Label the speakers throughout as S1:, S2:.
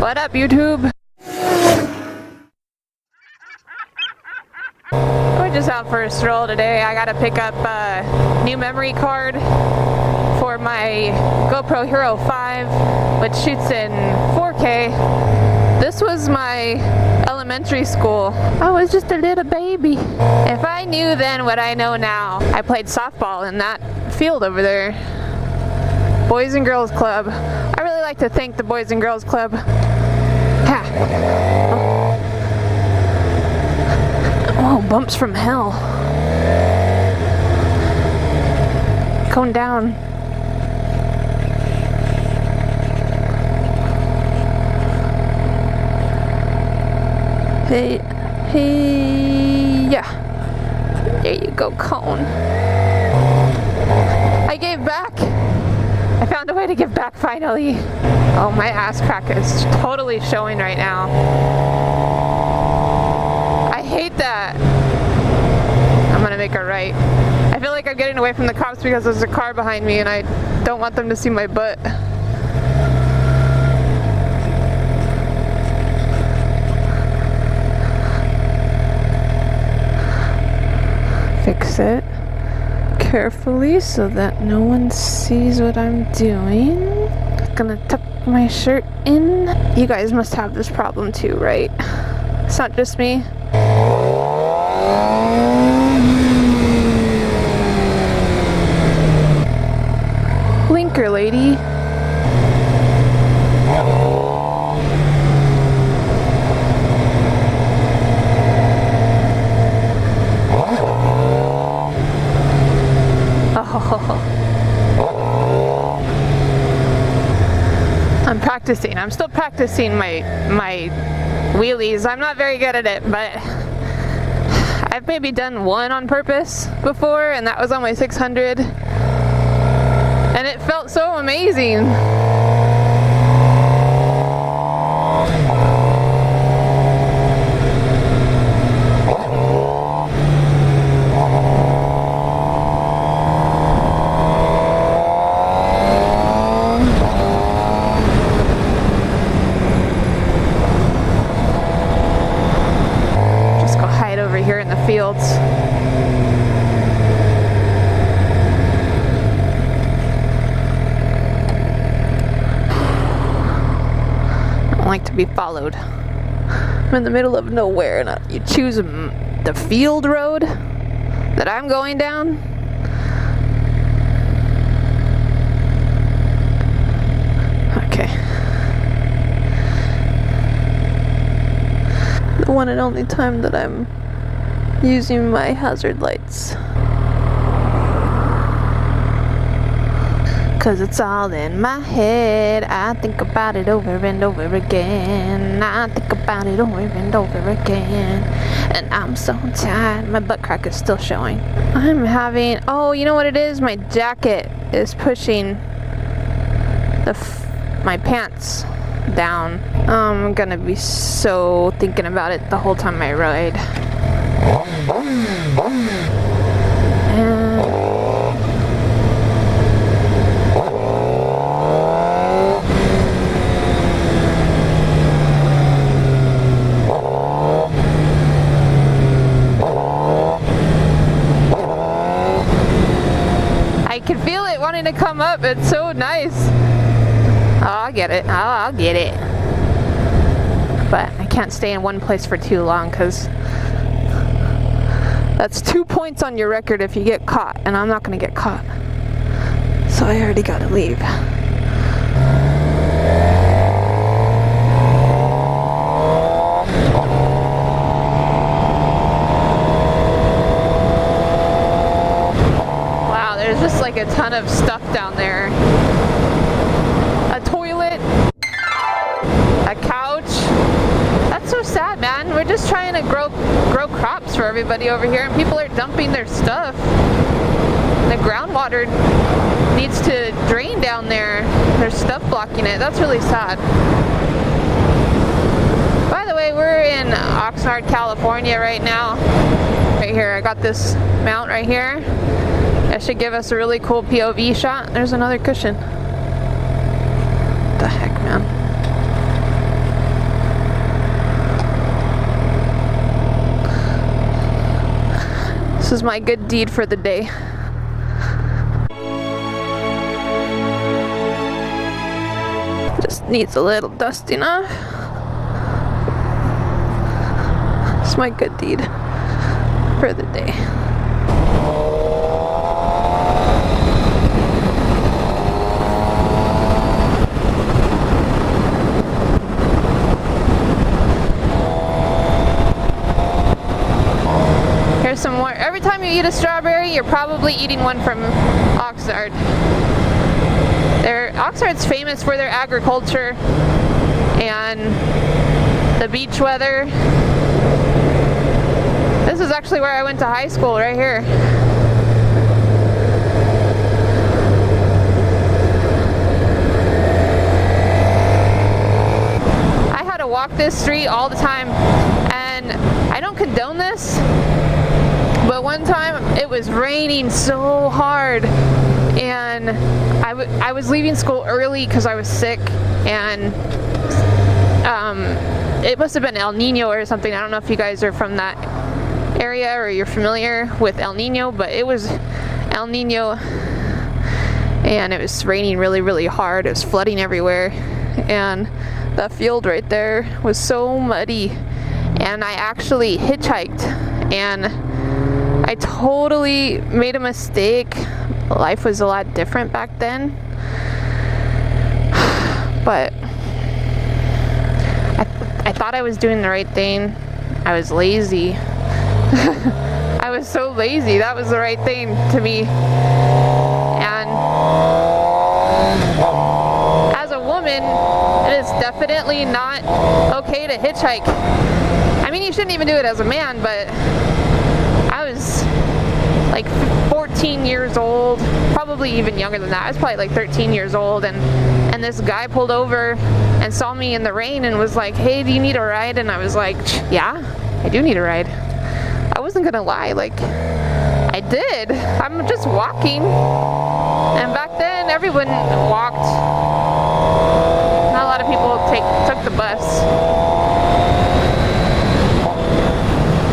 S1: What up, YouTube? We're just out for a stroll today. I gotta pick up a new memory card for my GoPro Hero 5, which shoots in 4K. This was my elementary school. I was just a little baby. If I knew then what I know now. I played softball in that field over there. Boys and Girls Club. I really like to thank the Boys and Girls Club. Ha. Oh, bumps from hell. Going down. Hey, yeah. There you go, cone. I gave back. I found a way to give back finally. Oh, my ass crack is totally showing right now. I hate that. I'm gonna make a right. I feel like I'm getting away from the cops because there's a car behind me and I don't want them to see my butt. Fix it carefully so that no one sees what I'm doing. Just gonna tuck my shirt in. You guys must have this problem too, right? It's not just me. Blinker, lady. I'm practicing. I'm still practicing my wheelies. I'm not very good at it, but I've maybe done one on purpose before, and that was on my 600, and it felt so amazing. Here in the fields. I don't like to be followed. I'm in the middle of nowhere and you choose the field road that I'm going down. Okay. The one and only time that I'm using my hazard lights. 'Cause it's all in my head. I think about it over and over again. I think about it over and over again. And I'm so tired. My butt crack is still showing. I'm having, oh, you know what it is? My jacket is pushing my pants down. I'm gonna be so thinking about it the whole time I ride. I can feel it wanting to come up. It's so nice. Oh, I'll get it. I'll get it. But I can't stay in one place for too long because that's 2 points on your record if you get caught, and I'm not gonna get caught. So I already gotta leave. Wow, there's just like a ton of stuff down there. A toilet, a couch. That's so sad, man. We're just trying to grow crops for everybody over here, and people are dumping their stuff. The groundwater needs to drain down there. There's stuff blocking it. That's really sad. By the way, we're in Oxnard, California right now. Right here, I got this mount right here. That should give us a really cool POV shot. There's another cushion. What the heck, man? This is my good deed for the day. Just needs a little dusting off. It's my good deed for the day. Here's some more. Every time you eat a strawberry, you're probably eating one from Oxnard. Oxnard's famous for their agriculture and the beach weather. This is actually where I went to high school, right here. I had to walk this street all the time, and I don't condone this, but one time it was raining so hard, and I was leaving school early because I was sick, and it must have been El Nino or something. I don't know if you guys are from that area or you're familiar with El Nino, but it was El Nino, and it was raining really, really hard. It was flooding everywhere, and the field right there was so muddy, and I actually hitchhiked, and I totally made a mistake. Life was a lot different back then, but I thought I was doing the right thing. I was lazy. I was so lazy. That was the right thing to me. And as a woman, it is definitely not okay to hitchhike. I mean, you shouldn't even do it as a man, but I was like 14 years old, probably even younger than that. I was probably like 13 years old, and this guy pulled over and saw me in the rain and was like, "Hey, do you need a ride?" And I was like, "Yeah, I do need a ride." I wasn't gonna lie, like, I did. I'm just walking, and back then everyone walked. Not a lot of people took the bus.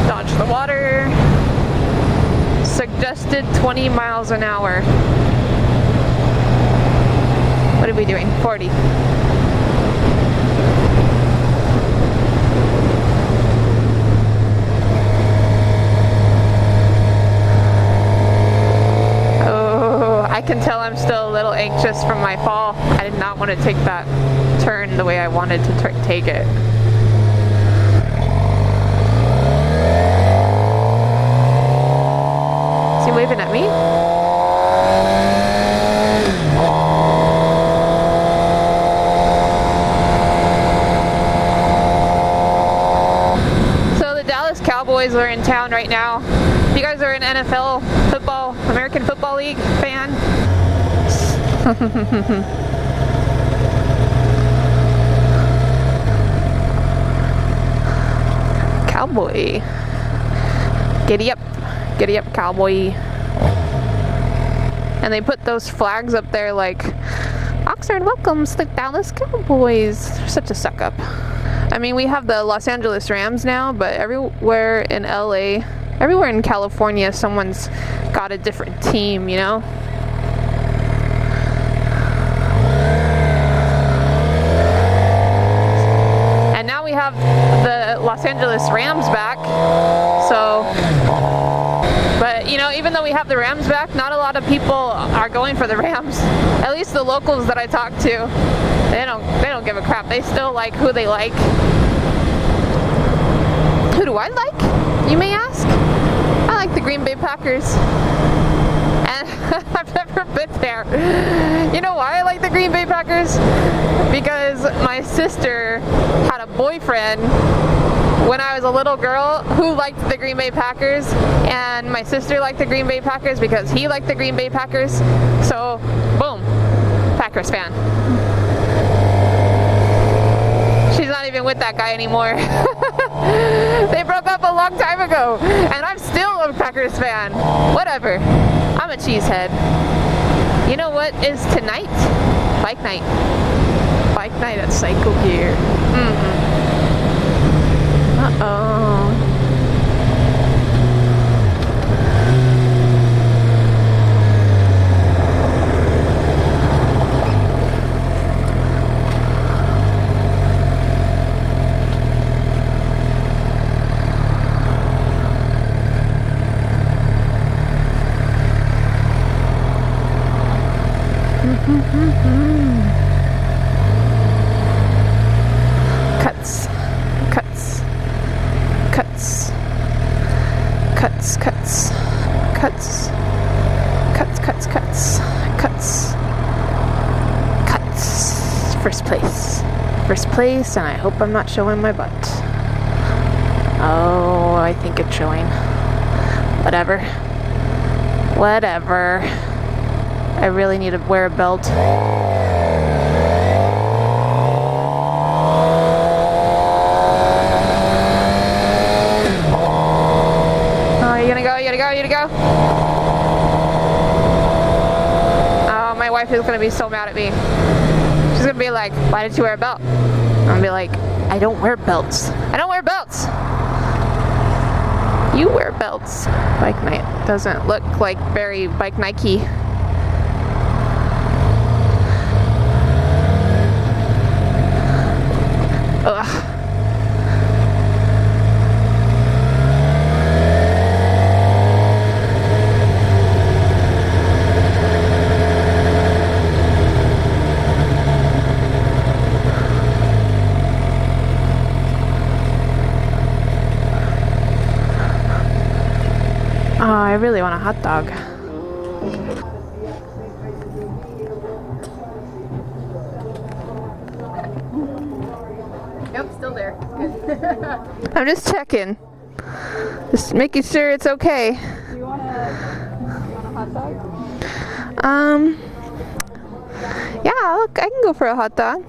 S1: Dodge the water. Suggested 20 miles an hour. What are we doing? 40. Oh, I can tell I'm still a little anxious from my fall. I did not want to take that turn the way I wanted to take it. Is he waving at me? So the Dallas Cowboys are in town right now. If you guys are an NFL football, American Football League fan, Cowboy. Giddy up, cowboy. And they put those flags up there like, Oxnard welcomes the Dallas Cowboys. They're such a suck up. I mean, we have the Los Angeles Rams now, but everywhere in LA, everywhere in California, someone's got a different team, you know? And now we have the Los Angeles Rams back, so... But, you know, even though we have the Rams back, not a lot of people are going for the Rams. At least the locals that I talk to, they don't give a crap. They still like who they like. Who do I like, you may ask? I like the Green Bay Packers. And I've never been there. You know why I like the Green Bay Packers? Because my sister had a boyfriend when I was a little girl who liked the Green Bay Packers, and my sister liked the Green Bay Packers because he liked the Green Bay Packers. So, boom, Packers fan. She's not even with that guy anymore. They broke up a long time ago, and I'm still a Packers fan. Whatever. I'm a cheesehead. You know what is tonight? Bike night. Bike night at Cycle Gear. Uh-oh. first place, and I hope I'm not showing my butt. Oh, I think it's showing. Whatever. Whatever. I really need to wear a belt. Oh, you gonna go? You gonna go? You gonna go? Oh, my wife is gonna be so mad at me. She's gonna be like, why didn't you wear a belt? I'm gonna be like, I don't wear belts. I don't wear belts. You wear belts. Bike night doesn't look like very bike Nike. Ugh. Oh, I really want a hot dog.
S2: Yep, still there. Good.
S1: I'm just checking. Just making sure it's okay.
S2: You want a hot dog?
S1: Yeah, look, I can go for a hot dog.